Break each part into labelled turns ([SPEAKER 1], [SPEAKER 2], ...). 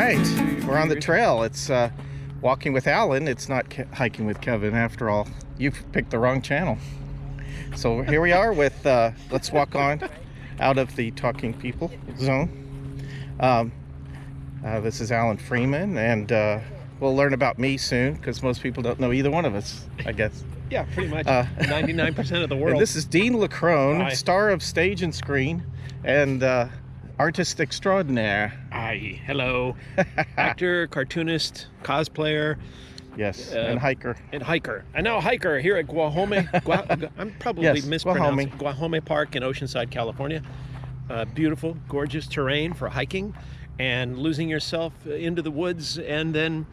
[SPEAKER 1] right, we're on the trail. It's walking with Allen. It's not hiking with Kevin after all. You've picked the wrong channel. So here we are with let's walk on out of the talking people zone. This is Allen Freeman, and we'll learn about me soon because most people don't know either one of us, I guess.
[SPEAKER 2] Yeah, pretty much 99% of the world.
[SPEAKER 1] And this is Dean LeCrone, star of stage and screen, and artist extraordinaire.
[SPEAKER 2] Hi, hello. Actor, cartoonist, cosplayer.
[SPEAKER 1] Yes, and hiker.
[SPEAKER 2] And hiker. And now hiker here at Guajome. I'm probably mispronouncing Guajome Park in Oceanside, California. Beautiful, gorgeous terrain for hiking and losing yourself into the woods and then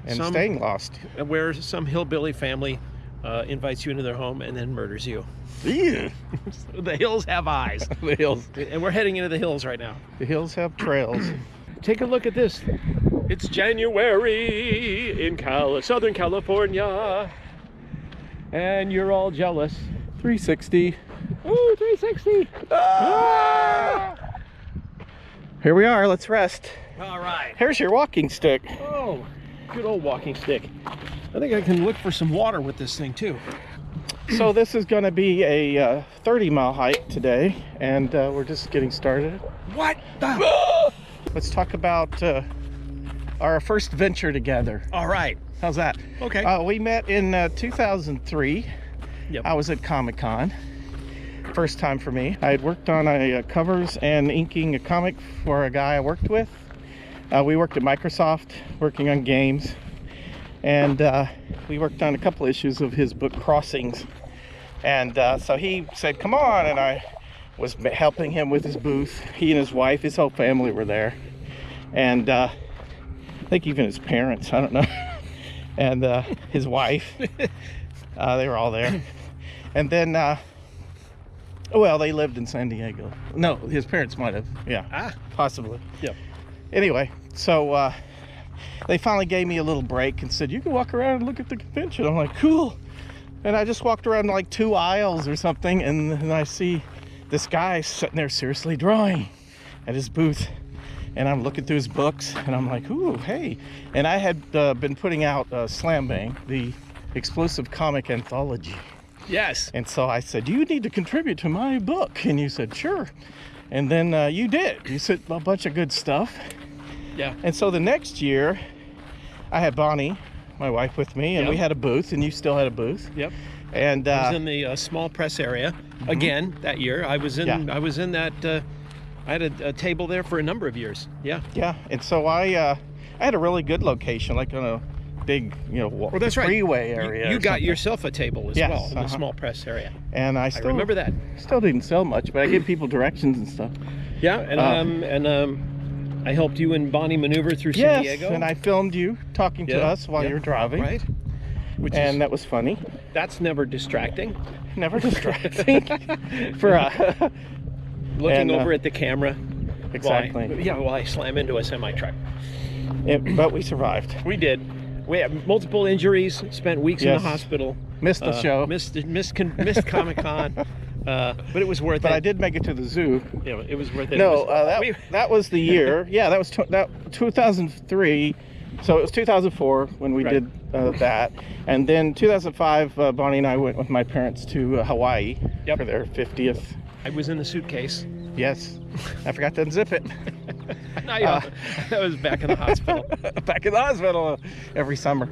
[SPEAKER 1] staying lost.
[SPEAKER 2] Where some hillbilly family invites you into their home and then murders you.
[SPEAKER 1] Yeah.
[SPEAKER 2] The hills have eyes.
[SPEAKER 1] The hills.
[SPEAKER 2] And we're heading into the hills right now.
[SPEAKER 1] The hills have trails.
[SPEAKER 2] Take a look at this. It's January in Southern California. And you're all jealous.
[SPEAKER 1] 360.
[SPEAKER 2] Ooh, 360.
[SPEAKER 1] Ah! Here we are. Let's rest.
[SPEAKER 2] All right.
[SPEAKER 1] Here's your walking stick.
[SPEAKER 2] Oh, good old walking stick. I think I can look for some water with this thing too.
[SPEAKER 1] So this is going to be a 30-mile hike today, and we're just getting started.
[SPEAKER 2] What the?
[SPEAKER 1] Let's talk about our first venture together.
[SPEAKER 2] All right.
[SPEAKER 1] How's that?
[SPEAKER 2] Okay.
[SPEAKER 1] We met in 2003.
[SPEAKER 2] Yep.
[SPEAKER 1] I was at Comic-Con. First time for me. I had worked on a covers and inking a comic for a guy I worked with. We worked at Microsoft, working on games. And we worked on a couple issues of his book Crossings, and so he said come on, and I was helping him with his booth. He and his wife, his whole family were there, and I think even his parents, I don't know, and his wife, they were all there. And then well, they lived in San Diego. No, his parents might have, yeah, possibly.
[SPEAKER 2] Yep.
[SPEAKER 1] Anyway, so they finally gave me a little break and said, you can walk around and look at the convention. I'm like, cool. And I just walked around like 2 aisles or something, and then I see this guy sitting there seriously drawing at his booth. And I'm looking through his books, and I'm like, ooh, hey. And I had been putting out Slam Bang, the explosive comic anthology.
[SPEAKER 2] Yes.
[SPEAKER 1] And so I said, you need to contribute to my book. And you said, sure. And then you did. You said a bunch of good stuff.
[SPEAKER 2] Yeah.
[SPEAKER 1] And so the next year, I had Bonnie, my wife, with me, and we had a booth, and you still had a booth.
[SPEAKER 2] Yep.
[SPEAKER 1] And
[SPEAKER 2] I was in the small press area again that year. I was in. I was in that. I had a table there for a number of years. Yeah.
[SPEAKER 1] Yeah. And so I had a really good location, like on a big,
[SPEAKER 2] that's right,
[SPEAKER 1] freeway area.
[SPEAKER 2] You got yourself a table as well in the small press area.
[SPEAKER 1] And I
[SPEAKER 2] remember that.
[SPEAKER 1] Still didn't sell much, but I gave people directions and stuff.
[SPEAKER 2] Yeah. And I helped you and Bonnie maneuver through San Diego.
[SPEAKER 1] Yes, and I filmed you talking to us while you were driving.
[SPEAKER 2] Right.
[SPEAKER 1] That was funny.
[SPEAKER 2] That's never distracting.
[SPEAKER 1] Never distracting. For
[SPEAKER 2] looking over at the camera.
[SPEAKER 1] Exactly.
[SPEAKER 2] While I slam into a semi-truck.
[SPEAKER 1] But we survived.
[SPEAKER 2] We did. We had multiple injuries, spent weeks in the hospital.
[SPEAKER 1] Missed the show.
[SPEAKER 2] Missed Comic-Con. But it was worth it.
[SPEAKER 1] But I did make it to the zoo.
[SPEAKER 2] Yeah, it was worth it.
[SPEAKER 1] No, that was the year. Yeah, that was 2003. So it was 2004 when we did that. And then 2005, Bonnie and I went with my parents to Hawaii for their 50th.
[SPEAKER 2] I was in the suitcase.
[SPEAKER 1] Yes. I forgot to unzip it.
[SPEAKER 2] That was back in the hospital.
[SPEAKER 1] Back in the hospital every summer.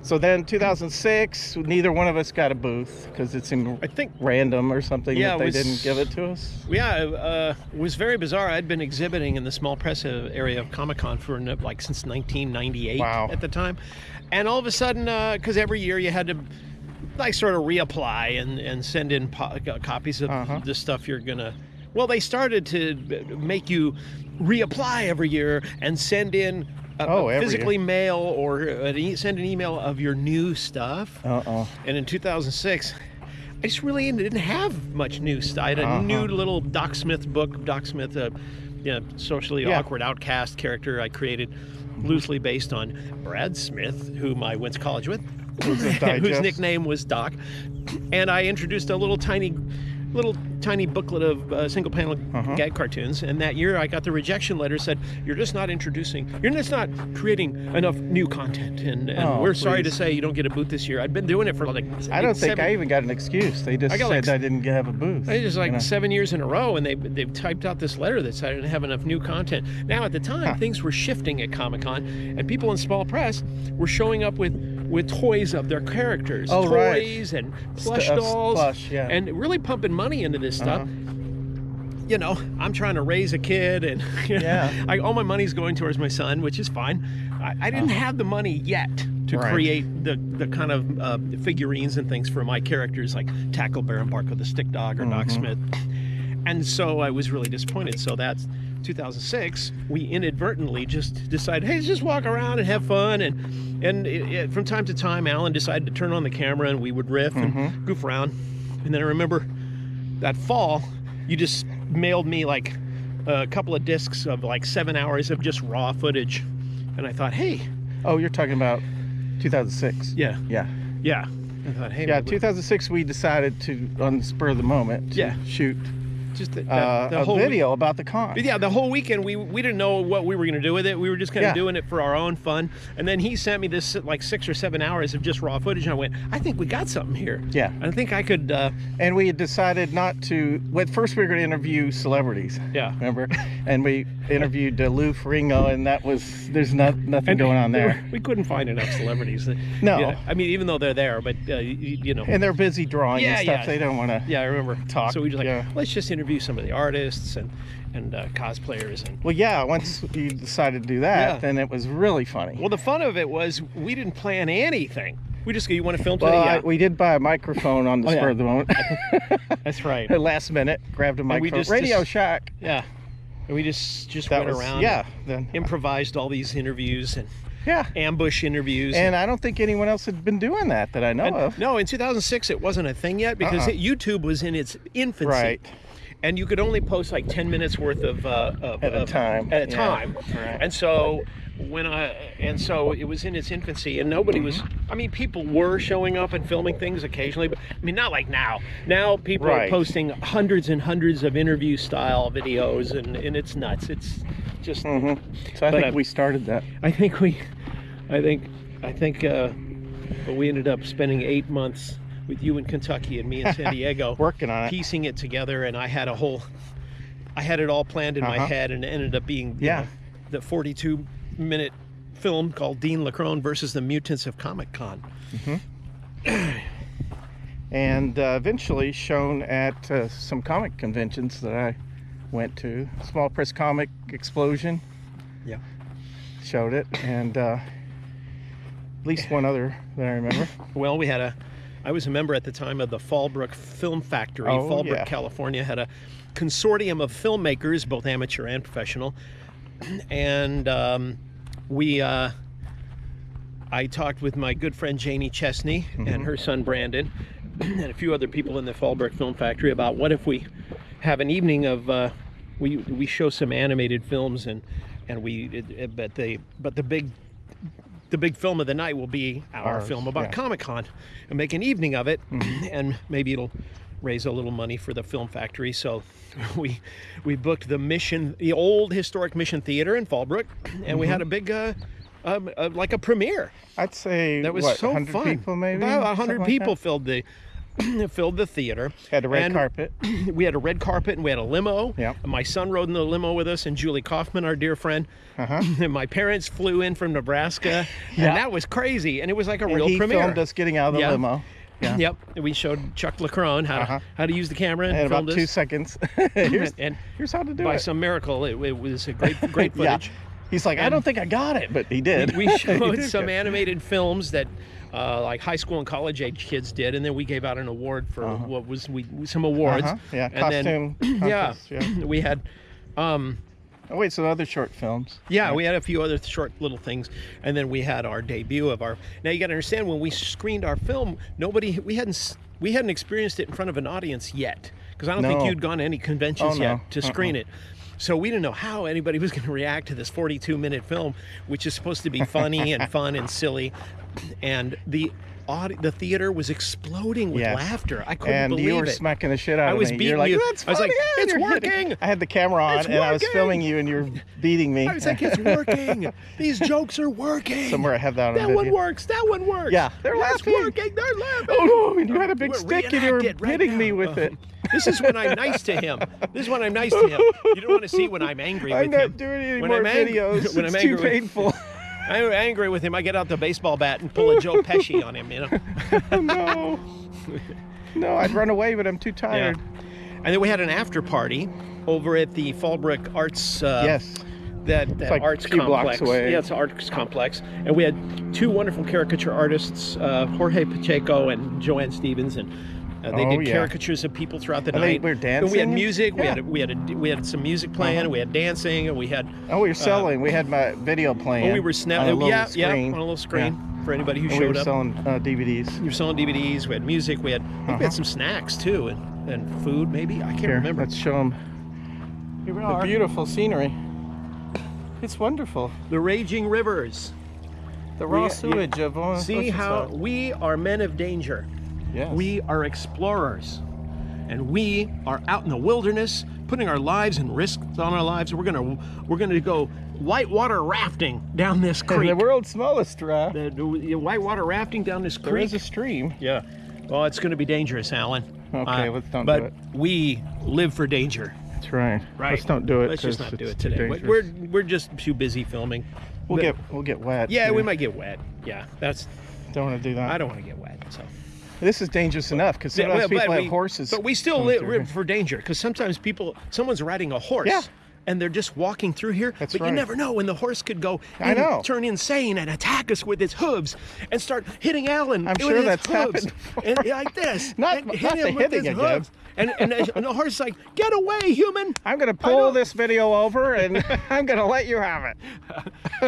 [SPEAKER 1] So then 2006, neither one of us got a booth because it seemed, I think, random or something that they didn't give it to us.
[SPEAKER 2] Yeah, it was very bizarre. I'd been exhibiting in the small press area of Comic-Con for since 1998 at the time. And all of a sudden, because every year you had to sort of reapply and send in copies of the stuff you're going to... Well, they started to make you reapply every year and send in physically mail or send an email of your new stuff. And in 2006, I just really didn't have much new stuff. I had a new little Doc Smith book. Doc Smith, socially awkward outcast character I created loosely based on Brad Smith, whom I went to college with, whose nickname was Doc. And I introduced a little tiny little tiny booklet of single panel gag cartoons. And that year I got the rejection letter, said, you're just not creating enough new content. And we're sorry to say you don't get a booth this year. I'd been doing it for like,
[SPEAKER 1] I don't think I even got an excuse. They just said I didn't have a booth.
[SPEAKER 2] It was like 7 years in a row, and they've typed out this letter that said I didn't have enough new content. Now at the time, things were shifting at Comic-Con, and people in small press were showing up with toys of their characters, toys and plush dolls, and really pumping money into this stuff. You know, I'm trying to raise a kid, and all my money's going towards my son, which is fine. I didn't have the money yet to create the kind of figurines and things for my characters, like Tacklebear and Barco the Stick Dog or Doc Smith. And so I was really disappointed. So that's 2006. We inadvertently just decided, hey, let's just walk around and have fun. And from time to time, Alan decided to turn on the camera, and we would riff and goof around. And then I remember that fall, you just mailed me like a couple of discs of like 7 hours of just raw footage. And I thought, hey.
[SPEAKER 1] Oh, you're talking about 2006.
[SPEAKER 2] Yeah.
[SPEAKER 1] I thought, hey. Yeah, 2006 we decided to, on the spur of the moment, shoot
[SPEAKER 2] just
[SPEAKER 1] the whole video about the con.
[SPEAKER 2] Yeah, the whole weekend we didn't know what we were going to do with it. We were just kind of doing it for our own fun. And then he sent me this like 6 or 7 hours of just raw footage, and I went, I think we got something here.
[SPEAKER 1] Yeah.
[SPEAKER 2] I think I could.
[SPEAKER 1] And we had decided not to. Well, first we were going to interview celebrities.
[SPEAKER 2] Yeah.
[SPEAKER 1] Remember? And we interviewed Lou Ferrigno, and that was there's nothing going on there.
[SPEAKER 2] We couldn't find enough celebrities.
[SPEAKER 1] No.
[SPEAKER 2] You know, I mean, even though they're there, but you know.
[SPEAKER 1] And they're busy drawing and stuff. They don't want to.
[SPEAKER 2] Yeah, I remember.
[SPEAKER 1] Talk.
[SPEAKER 2] So we just like, let's just interview some of the artists and cosplayers. And
[SPEAKER 1] well, yeah, once you decided to do that, then it was really funny.
[SPEAKER 2] Well, the fun of it was we didn't plan anything. We just go, you want to film today? Yeah.
[SPEAKER 1] We did buy a microphone on the spur of the moment.
[SPEAKER 2] That's right.
[SPEAKER 1] Last minute, grabbed a microphone. Radio Shack.
[SPEAKER 2] Yeah. And we just went around.
[SPEAKER 1] Then
[SPEAKER 2] improvised all these interviews and ambush interviews.
[SPEAKER 1] And I don't think anyone else had been doing that I know of.
[SPEAKER 2] No, in 2006 it wasn't a thing yet because YouTube was in its infancy.
[SPEAKER 1] Right.
[SPEAKER 2] And you could only post like 10 minutes worth of
[SPEAKER 1] at a time.
[SPEAKER 2] Right. And so so it was in its infancy, and nobody was. I mean, people were showing up and filming things occasionally, but I mean, not like now. Now people are posting hundreds and hundreds of interview style videos, and it's nuts. It's just.
[SPEAKER 1] So I think we started that.
[SPEAKER 2] I think we ended up spending 8 months with you in Kentucky and me in San Diego
[SPEAKER 1] working on it,
[SPEAKER 2] piecing it together, and I had it all planned in my head, and it ended up being the 42-minute film called Dean LeCrone versus the Mutants of Comic-Con.
[SPEAKER 1] And eventually shown at some comic conventions that I went to. Small Press Comic Explosion. Yeah. Showed it, and at least one other that I remember.
[SPEAKER 2] Well, I was a member at the time of the Fallbrook Film Factory. Fallbrook, California had a consortium of filmmakers, both amateur and professional. And I talked with my good friend Janie Chesney and her son Brandon and a few other people in the Fallbrook Film Factory about what if we have an evening of we show some animated films but the big film of the night will be our film about Comic-Con, and make an evening of it, and maybe it'll raise a little money for the film factory. So we booked the old historic Mission Theater in Fallbrook, and we had a big like a premiere.
[SPEAKER 1] I'd say
[SPEAKER 2] that was so
[SPEAKER 1] 100
[SPEAKER 2] fun.
[SPEAKER 1] People maybe.
[SPEAKER 2] About 100 people filled the theater.
[SPEAKER 1] Had a red carpet.
[SPEAKER 2] We had a red carpet, and we had a limo.
[SPEAKER 1] Yeah.
[SPEAKER 2] And my son rode in the limo with us, and Julie Kaufman, our dear friend. And my parents flew in from Nebraska, and that was crazy. And it was like a real premiere.
[SPEAKER 1] He filmed us getting out of the limo.
[SPEAKER 2] Yeah. Yep. And we showed Chuck LeCrone how to use the camera, and
[SPEAKER 1] about 2 seconds. here's how to do it.
[SPEAKER 2] By some miracle, it was a great footage.
[SPEAKER 1] He's like, I don't think I got it, but he did.
[SPEAKER 2] We showed some animated films that like high school and college age kids did, and then we gave out an award for some awards.
[SPEAKER 1] Yeah,
[SPEAKER 2] and
[SPEAKER 1] costume.
[SPEAKER 2] We had.
[SPEAKER 1] So other short films.
[SPEAKER 2] Yeah, we had a few other short little things, and then we had our debut of our. Now you got to understand, when we screened our film, we hadn't experienced it in front of an audience yet, because I don't think you'd gone to any conventions yet to screen it. So we didn't know how anybody was going to react to this 42-minute film, which is supposed to be funny and fun and silly. And the theater was exploding with laughter. I couldn't believe it.
[SPEAKER 1] And you were smacking the shit out of me.
[SPEAKER 2] I was beating
[SPEAKER 1] You're like,
[SPEAKER 2] you.
[SPEAKER 1] That's funny.
[SPEAKER 2] I was like, it's working.
[SPEAKER 1] Hitting. I had the camera on, and I was filming you, and you were beating me.
[SPEAKER 2] I was like, it's working. These jokes are working.
[SPEAKER 1] Somewhere I have that on
[SPEAKER 2] That one works. That one works.
[SPEAKER 1] Yeah, they're laughing.
[SPEAKER 2] Working. They're laughing.
[SPEAKER 1] Oh, and you had a big stick, and you were hitting me with it.
[SPEAKER 2] This is when I'm nice to him. This is when I'm nice to him. You don't want to see when I'm angry with him.
[SPEAKER 1] I'm not doing any more videos.
[SPEAKER 2] When
[SPEAKER 1] it's
[SPEAKER 2] I'm
[SPEAKER 1] too painful.
[SPEAKER 2] I'm angry with him. I get out the baseball bat and pull a Joe Pesci on him, you know.
[SPEAKER 1] No, I'd run away, but I'm too tired.
[SPEAKER 2] Yeah. And then we had an after party over at the Fallbrook Arts.
[SPEAKER 1] Yes.
[SPEAKER 2] That
[SPEAKER 1] like
[SPEAKER 2] arts
[SPEAKER 1] a few
[SPEAKER 2] complex.
[SPEAKER 1] blocks away.
[SPEAKER 2] Yeah, it's an arts complex. And we had two wonderful caricature artists, Jorge Pacheco and Joanne Stevens, and they did caricatures of people throughout the night.
[SPEAKER 1] We were dancing.
[SPEAKER 2] And we had music.
[SPEAKER 1] Yeah.
[SPEAKER 2] We had some music playing. And we had dancing, and we had.
[SPEAKER 1] Oh, we were selling. We had my video playing.
[SPEAKER 2] Oh, we were snapping. On a little screen for anybody who showed up.
[SPEAKER 1] We were selling DVDs.
[SPEAKER 2] You were selling DVDs. We had music. We had. I think we had some snacks too, and food maybe. I can't remember.
[SPEAKER 1] Let's show them.
[SPEAKER 2] Here we
[SPEAKER 1] The
[SPEAKER 2] are.
[SPEAKER 1] beautiful scenery. It's wonderful.
[SPEAKER 2] The raging rivers.
[SPEAKER 1] The raw sewage of.
[SPEAKER 2] See how we are men of danger.
[SPEAKER 1] Yes.
[SPEAKER 2] We are explorers, and we are out in the wilderness, putting our lives and risks on our lives. We're gonna go whitewater rafting down this creek.
[SPEAKER 1] The world's smallest raft.
[SPEAKER 2] The whitewater rafting down this creek.
[SPEAKER 1] There is a stream.
[SPEAKER 2] Yeah. Well, it's going to be dangerous, Alan.
[SPEAKER 1] Okay, let's don't do it.
[SPEAKER 2] But we live for danger.
[SPEAKER 1] That's right.
[SPEAKER 2] Right.
[SPEAKER 1] Let's don't do it.
[SPEAKER 2] Let's just not do it
[SPEAKER 1] too
[SPEAKER 2] today.
[SPEAKER 1] dangerous.
[SPEAKER 2] We're just too busy filming.
[SPEAKER 1] We'll get wet.
[SPEAKER 2] Yeah,
[SPEAKER 1] too.
[SPEAKER 2] we might get wet. Yeah,
[SPEAKER 1] Don't want to do that.
[SPEAKER 2] I don't want to get wet. So.
[SPEAKER 1] This is dangerous enough because sometimes people have horses.
[SPEAKER 2] But we still live for danger because sometimes someone's riding a horse.
[SPEAKER 1] Yeah.
[SPEAKER 2] And they're just walking through here.
[SPEAKER 1] That's
[SPEAKER 2] but
[SPEAKER 1] right.
[SPEAKER 2] You never know when the horse could go turn insane and attack us with its hooves and start hitting Alan.
[SPEAKER 1] I'm sure that's
[SPEAKER 2] hooves.
[SPEAKER 1] happened before.
[SPEAKER 2] And like this.
[SPEAKER 1] Not
[SPEAKER 2] and
[SPEAKER 1] the
[SPEAKER 2] hit him with his
[SPEAKER 1] hitting
[SPEAKER 2] hooves. And the horse is like, get away, human.
[SPEAKER 1] I'm going to pull this video over and I'm going to let you have it.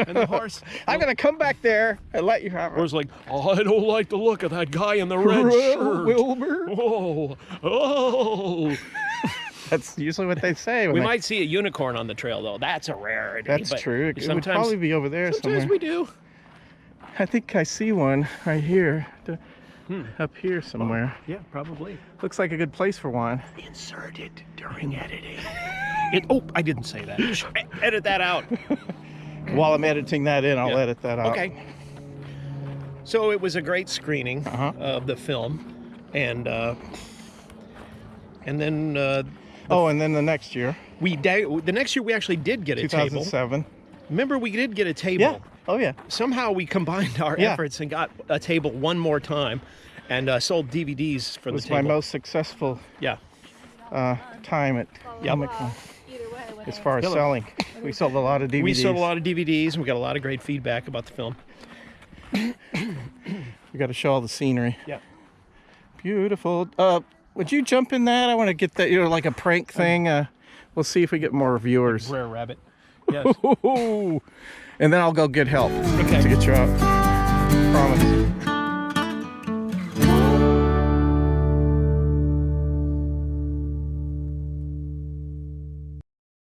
[SPEAKER 2] And the horse.
[SPEAKER 1] I'm going to come back there and let you have it.
[SPEAKER 2] The horse like, oh, I don't like the look of that guy in the red shirt.
[SPEAKER 1] Wilbur.
[SPEAKER 2] Oh.
[SPEAKER 1] That's usually what they say.
[SPEAKER 2] We might see a unicorn on the trail, though. That's a rarity.
[SPEAKER 1] That's true. It would probably be over there somewhere.
[SPEAKER 2] Sometimes we do.
[SPEAKER 1] I think I see one right here. Up here somewhere.
[SPEAKER 2] Yeah, probably.
[SPEAKER 1] Looks like a good place for one.
[SPEAKER 2] Inserted during editing. I didn't say that. Edit that out.
[SPEAKER 1] While I'm editing that in, I'll edit that out.
[SPEAKER 2] Okay. So it was a great screening of the film, and then.
[SPEAKER 1] And then the next year.
[SPEAKER 2] The next year we actually did get a table.
[SPEAKER 1] 2007.
[SPEAKER 2] Remember, we did get a table.
[SPEAKER 1] Yeah. Oh yeah.
[SPEAKER 2] Somehow we combined our efforts and got a table one more time, and sold DVDs for the table. It was my
[SPEAKER 1] most successful. Time at Comic-Con. As far as selling, we sold a lot of DVDs.
[SPEAKER 2] We sold a lot of DVDs, and we got a lot of great feedback about the film.
[SPEAKER 1] We got to show all the scenery.
[SPEAKER 2] Yeah.
[SPEAKER 1] Beautiful. Would you jump in that? I want to get that, like a prank thing. We'll see if we get more viewers.
[SPEAKER 2] Rare rabbit. Yes.
[SPEAKER 1] And then I'll go get help to get you out. Promise.